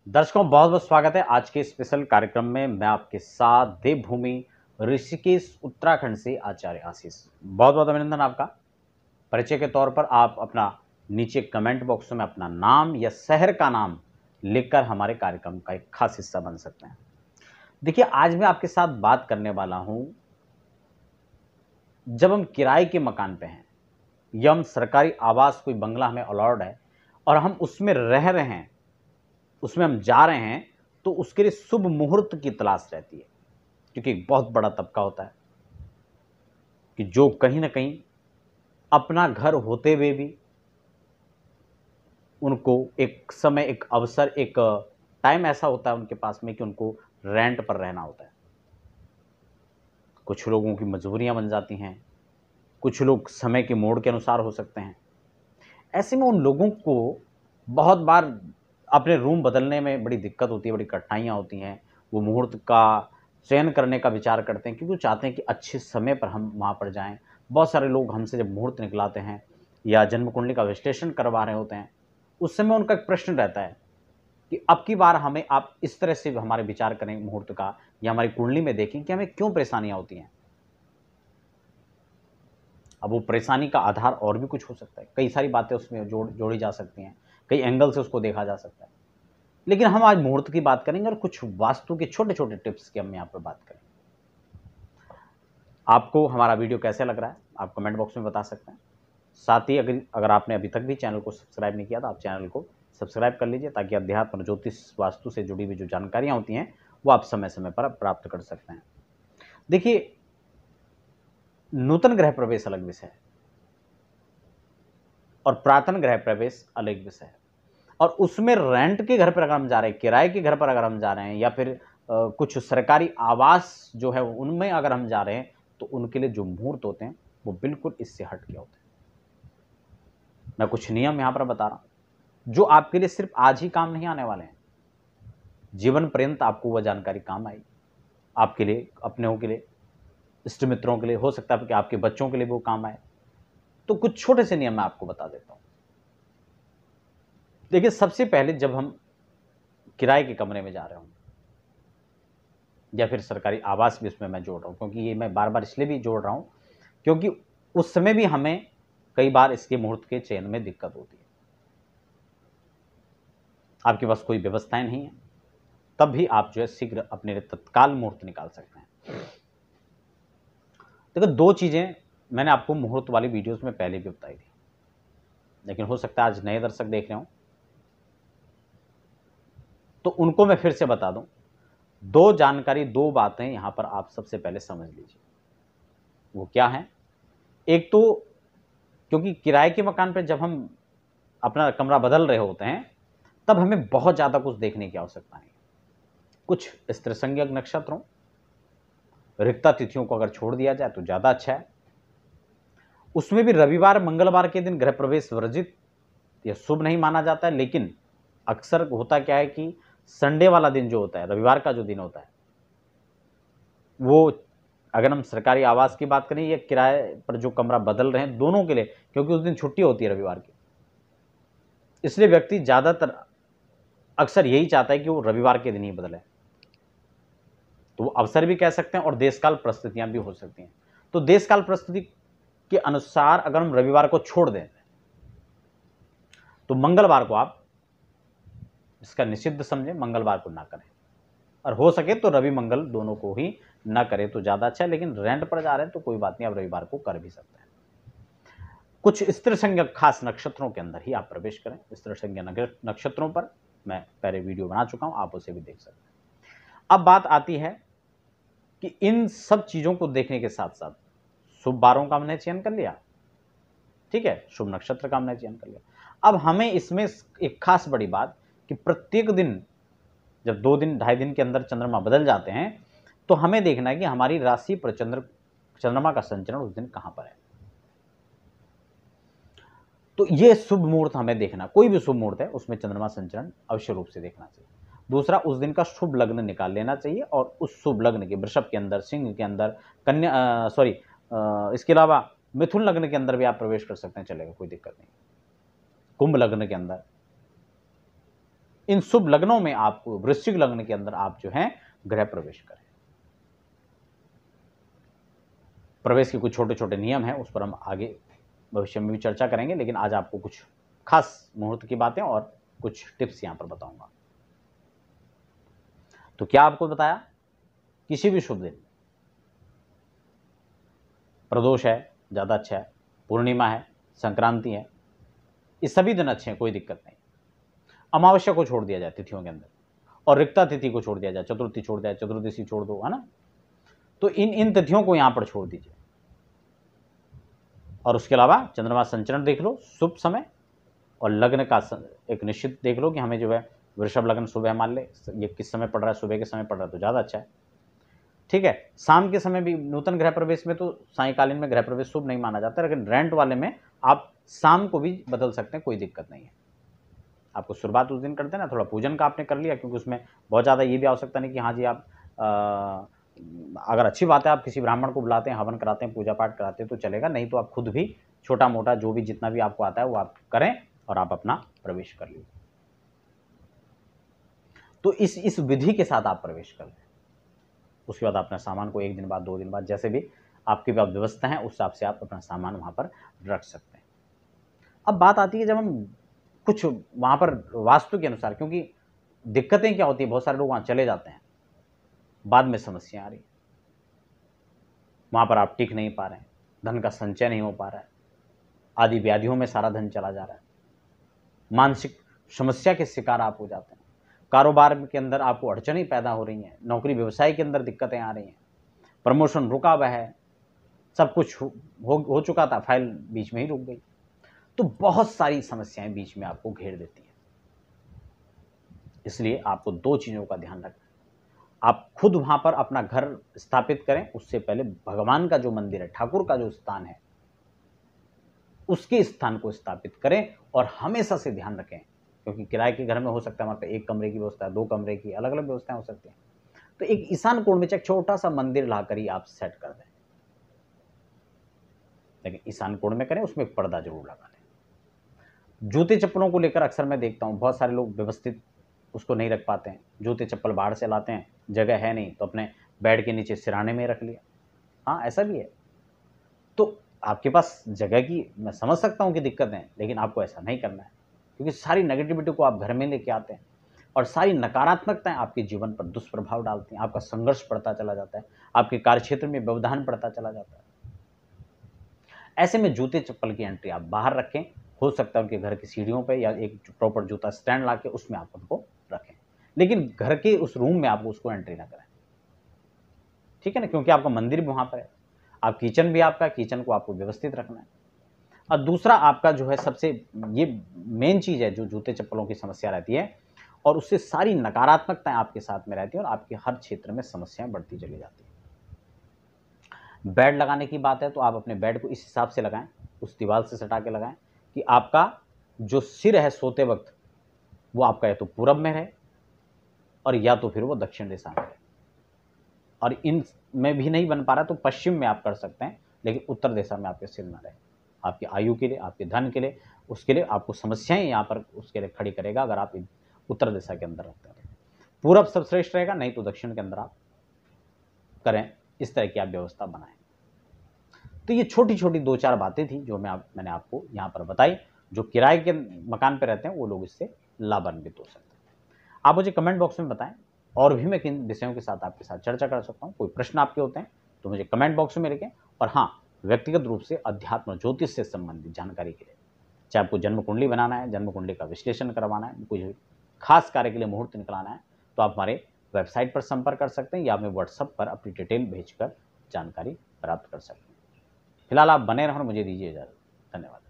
दर्शकों बहुत बहुत स्वागत है आज के स्पेशल कार्यक्रम में। मैं आपके साथ देवभूमि ऋषिकेश उत्तराखंड से आचार्य आशीष। बहुत बहुत अभिनंदन आपका। परिचय के तौर पर आप अपना नीचे कमेंट बॉक्स में अपना नाम या शहर का नाम लिखकर हमारे कार्यक्रम का एक खास हिस्सा बन सकते हैं। देखिए, आज मैं आपके साथ बात करने वाला हूं, जब हम किराए के मकान पे हैं या हम सरकारी आवास कोई बंगला हमें अलॉट है और हम उसमें रह रहे हैं, उसमें हम जा रहे हैं, तो उसके लिए शुभ मुहूर्त की तलाश रहती है। क्योंकि एक बहुत बड़ा तबका होता है कि जो कहीं ना कहीं अपना घर होते हुए भी उनको एक समय, एक अवसर, एक टाइम ऐसा होता है उनके पास में कि उनको रेंट पर रहना होता है। कुछ लोगों की मजबूरियां बन जाती हैं, कुछ लोग समय के मोड़ के अनुसार हो सकते हैं। ऐसे में उन लोगों को बहुत बार अपने रूम बदलने में बड़ी दिक्कत होती है, बड़ी कठिनाइयाँ होती हैं। वो मुहूर्त का चयन करने का विचार करते हैं क्योंकि वो चाहते हैं कि अच्छे समय पर हम वहाँ पर जाएँ। बहुत सारे लोग हमसे जब मुहूर्त निकलाते हैं या जन्म कुंडली का विश्लेषण करवा रहे होते हैं, उस समय उनका एक प्रश्न रहता है कि अब की बार हमें आप इस तरह से हमारे विचार करें मुहूर्त का या हमारी कुंडली में देखें कि हमें क्यों परेशानियाँ होती हैं। अब वो परेशानी का आधार और भी कुछ हो सकता है, कई सारी बातें उसमें जोड़ी जा सकती हैं, कई एंगल से उसको देखा जा सकता है। लेकिन हम आज मुहूर्त की बात करेंगे और कुछ वास्तु के छोटे छोटे टिप्स की हम यहाँ पर बात करेंगे। आपको हमारा वीडियो कैसे लग रहा है आप कमेंट बॉक्स में बता सकते हैं। साथ ही अगर आपने अभी तक भी चैनल को सब्सक्राइब नहीं किया तो आप चैनल को सब्सक्राइब कर लीजिए, ताकि अध्यात्म और ज्योतिष वास्तु से जुड़ी हुई जो जानकारियाँ होती हैं वो आप समय समय पर प्राप्त कर सकते हैं। देखिए, नूतन ग्रह प्रवेश अलग विषय है और पुरातन ग्रह प्रवेश अलग विषय है। और उसमें रेंट के घर पर अगर हम जा रहे हैं, किराए के घर पर अगर हम जा रहे हैं, या फिर कुछ सरकारी आवास जो है उनमें अगर हम जा रहे हैं, तो उनके लिए जो मुहूर्त होते हैं वो बिल्कुल इससे हट के होते हैं। मैं कुछ नियम यहां पर बता रहा हूं जो आपके लिए सिर्फ आज ही काम नहीं आने वाले हैं, जीवन पर्यंत आपको वह जानकारी काम आएगी। आपके लिए, अपनों के लिए, इष्ट मित्रों के लिए, हो सकता है कि आपके बच्चों के लिए वो काम आए। तो कुछ छोटे से नियम मैं आपको बता देता हूं। देखिए, सबसे पहले जब हम किराए के कमरे में जा रहे हों या फिर सरकारी आवास भी इसमें मैं जोड़ रहा हूँ, क्योंकि ये मैं बार बार इसलिए भी जोड़ रहा हूँ क्योंकि उस समय भी हमें कई बार इसके मुहूर्त के चयन में दिक्कत होती है। आपके पास कोई व्यवस्थाएं नहीं है, तब भी आप जो है शीघ्र अपने लिए तत्काल मुहूर्त निकाल सकते हैं। देखो, दो चीजें मैंने आपको मुहूर्त वाली वीडियोस में पहले भी बताई थी, लेकिन हो सकता है आज नए दर्शक देख रहे हो तो उनको मैं फिर से बता दूं। दो जानकारी, दो बातें यहां पर आप सबसे पहले समझ लीजिए। वो क्या है? एक तो, क्योंकि किराए के मकान पर जब हम अपना कमरा बदल रहे होते हैं तब हमें बहुत ज्यादा कुछ देखने की आवश्यकता नहीं। कुछ स्त्री संज्ञक नक्षत्रों, रिक्ता तिथियों को अगर छोड़ दिया जाए तो ज्यादा अच्छा है। उसमें भी रविवार, मंगलवार के दिन गृह प्रवेश वर्जित या शुभ नहीं माना जाता है, लेकिन अक्सर होता क्या है कि संडे वाला दिन जो होता है, रविवार का जो दिन होता है, वो अगर हम सरकारी आवास की बात करें या किराए पर जो कमरा बदल रहे हैं, दोनों के लिए, क्योंकि उस दिन छुट्टी होती है रविवार की, इसलिए व्यक्ति ज्यादातर अक्सर यही चाहता है कि वो रविवार के दिन ही बदले। तो वो अवसर भी कह सकते हैं और देशकाल परिस्थितियां भी हो सकती हैं। तो देशकाल परिस्थिति के अनुसार अगर हम रविवार को छोड़ दें तो मंगलवार को आप इसका निषिद्ध समझें, मंगलवार को ना करें, और हो सके तो रवि मंगल दोनों को ही ना करें तो ज्यादा अच्छा है। लेकिन रेंट पर जा रहे हैं तो कोई बात नहीं, आप रविवार को कर भी सकते हैं। कुछ स्त्री संज्ञक खास नक्षत्रों के अंदर ही आप प्रवेश करें। स्त्री संज्ञक नक्षत्रों पर मैं पहले वीडियो बना चुका हूं, आप उसे भी देख सकते हैं। अब बात आती है कि इन सब चीजों को देखने के साथ साथ शुभ वारों का हमने चयन कर लिया, ठीक है, शुभ नक्षत्र का हमने चयन कर लिया। अब हमें इसमें एक खास बड़ी बात कि प्रत्येक दिन जब 2 दिन 2.5 दिन के अंदर चंद्रमा बदल जाते हैं तो हमें देखना है कि हमारी राशि पर चंद्रमा का संचरण उस दिन कहां पर है। तो ये शुभ मुहूर्त हमें देखना, कोई भी शुभ मुहूर्त है उसमें चंद्रमा संचरण अवश्य रूप से देखना चाहिए। दूसरा, उस दिन का शुभ लग्न निकाल लेना चाहिए और उस शुभ लग्न के वृषभ के अंदर, सिंह के अंदर, इसके अलावा मिथुन लग्न के अंदर भी आप प्रवेश कर सकते हैं, चलेगा, कोई दिक्कत नहीं। कुंभ लग्न के अंदर, इन शुभ लग्नों में आप वृश्चिक लग्न के अंदर आप जो है गृह प्रवेश करें। प्रवेश के कुछ छोटे छोटे नियम हैं, उस पर हम आगे भविष्य में भी चर्चा करेंगे, लेकिन आज आपको कुछ खास मुहूर्त की बातें और कुछ टिप्स यहां पर बताऊंगा। तो क्या आपको बताया, किसी भी शुभ दिन, प्रदोष है ज्यादा अच्छा है, पूर्णिमा है, संक्रांति है, ये सभी दिन अच्छे हैं, कोई दिक्कत नहीं। अमावस्या को छोड़ दिया जाए तिथियों के अंदर, और रिक्ता तिथि को छोड़ दिया जाए, चतुर्थी छोड़ दिया, चतुर्दशी छोड़ दो, है ना। तो इन तिथियों को यहां पर छोड़ दीजिए। और उसके अलावा चंद्रमा संचरण देख लो शुभ समय, और लग्न का एक निश्चित देख लो कि हमें जो है वृषभ लग्न सुबह मान ले, ये किस समय पड़ रहा है, सुबह के समय पड़ रहा है तो ज़्यादा अच्छा है। ठीक है, शाम के समय भी नूतन गृह प्रवेश में तो सायंकालीन में गृह प्रवेश शुभ नहीं माना जाता, लेकिन रेंट वाले में आप शाम को भी बदल सकते हैं, कोई दिक्कत नहीं है। आपको शुरुआत उस दिन करते हैं ना, थोड़ा पूजन का आपने कर लिया, क्योंकि उसमें बहुत ज़्यादा ये भी आवश्यकता नहीं कि हाँ जी आप अगर अच्छी बात है आप किसी ब्राह्मण को बुलाते हैं, हवन कराते हैं, पूजा पाठ कराते हैं तो चलेगा, नहीं तो आप खुद भी छोटा मोटा जो भी जितना भी आपको आता है वो आप करें और आप अपना प्रवेश कर लीजिए। तो इस विधि के साथ आप प्रवेश कर लें। उसके बाद अपना सामान को 1 दिन बाद 2 दिन बाद जैसे भी आपकी व्यवस्था है उस हिसाब से आप अपना सामान वहाँ पर रख सकते हैं। अब बात आती है जब हम कुछ वहाँ पर वास्तु के अनुसार, क्योंकि दिक्कतें क्या होती है, बहुत सारे लोग वहाँ चले जाते हैं, बाद में समस्या आ रही है, वहाँ पर आप टिक नहीं पा रहे हैं, धन का संचय नहीं हो पा रहा है, आदि व्याधियों में सारा धन चला जा रहा है, मानसिक समस्या के शिकार आप हो जाते हैं, कारोबार के अंदर आपको अड़चनें पैदा हो रही हैं, नौकरी व्यवसाय के अंदर दिक्कतें आ रही हैं, प्रमोशन रुका हुआ है, सब कुछ हो चुका था, फाइल बीच में ही रुक गई, तो बहुत सारी समस्याएं बीच में आपको घेर देती हैं। इसलिए आपको 2 चीज़ों का ध्यान रखना है। आप खुद वहाँ पर अपना घर स्थापित करें, उससे पहले भगवान का जो मंदिर है, ठाकुर का जो स्थान है, उसके स्थान को स्थापित करें और हमेशा से ध्यान रखें, क्योंकि किराए के घर में हो सकता है हमारे पास 1 कमरे की व्यवस्था है, 2 कमरे की, अलग अलग व्यवस्थाएं हो सकती हैं। तो एक ईशान कोण में एक छोटा सा मंदिर लाकर ही आप सेट कर दें, लेकिन ईशान कोण में करें, उसमें एक पर्दा जरूर लगा लें। जूते चप्पलों को लेकर अक्सर मैं देखता हूँ बहुत सारे लोग व्यवस्थित उसको नहीं रख पाते हैं, जूते चप्पल बाहर से लाते हैं, जगह है नहीं तो अपने बेड के नीचे सिराने में रख लिया। हाँ, ऐसा भी है। तो आपके पास जगह की मैं समझ सकता हूँ कि दिक्कत है, लेकिन आपको ऐसा नहीं करना है, क्योंकि सारी नेगेटिविटी को आप घर में लेके आते हैं और सारी नकारात्मकताएं आपके जीवन पर दुष्प्रभाव डालती हैं, आपका संघर्ष बढ़ता चला जाता है, आपके कार्यक्षेत्र में व्यवधान बढ़ता चला जाता है। ऐसे में जूते चप्पल की एंट्री आप बाहर रखें, हो सकता है उनके घर की सीढ़ियों पे या एक प्रॉपर जूता स्टैंड ला के उसमें आप उनको रखें, लेकिन घर के उस रूम में आप उसको एंट्री ना करें, ठीक है ना, क्योंकि आपका मंदिर भी वहाँ पर है, आप किचन भी आपका, किचन को आपको व्यवस्थित रखना है। और दूसरा आपका जो है सबसे ये मेन चीज़ है जो जूते चप्पलों की समस्या रहती है, और उससे सारी नकारात्मकताएं आपके साथ में रहती है और आपके हर क्षेत्र में समस्याएं बढ़ती चली जाती है। बेड लगाने की बात है तो आप अपने बेड को इस हिसाब से लगाएं, उस दीवार से सटा के लगाएं कि आपका जो सिर है सोते वक्त वो आपका या तो पूरब में रहे और या तो फिर वो दक्षिण दिशा में रहे, और इन में भी नहीं बन पा रहा तो पश्चिम में आप कर सकते हैं, लेकिन उत्तर दिशा में आपके सिर ना रहे। आपकी आयु के लिए, आपके धन के लिए, उसके लिए आपको समस्याएं यहाँ पर उसके लिए खड़ी करेगा अगर आप उत्तर दिशा के अंदर रखते हैं। पूरब सब श्रेष्ठ रहेगा, नहीं तो दक्षिण के अंदर आप करें, इस तरह की आप व्यवस्था बनाएं। तो ये छोटी छोटी 2-4 बातें थी जो मैंने आपको यहाँ पर बताई, जो किराए के मकान पर रहते हैं वो लोग इससे लाभान्वित हो सकते हैं। आप मुझे कमेंट बॉक्स में बताएं और भी मैं किन विषयों के साथ आपके साथ चर्चा कर सकता हूँ। कोई प्रश्न आपके होते हैं तो मुझे कमेंट बॉक्स में लिखें, और हाँ, व्यक्तिगत रूप से अध्यात्म ज्योतिष से संबंधित जानकारी के लिए, चाहे आपको जन्म कुंडली बनाना है, जन्म कुंडली का विश्लेषण करवाना है, कोई खास कार्य के लिए मुहूर्त निकलाना है, तो आप हमारे वेबसाइट पर संपर्क कर सकते हैं या हमें व्हाट्सएप पर अपनी डिटेल भेजकर जानकारी प्राप्त कर सकते हैं। फिलहाल आप बने रहें और मुझे दीजिए इजाजत। धन्यवाद।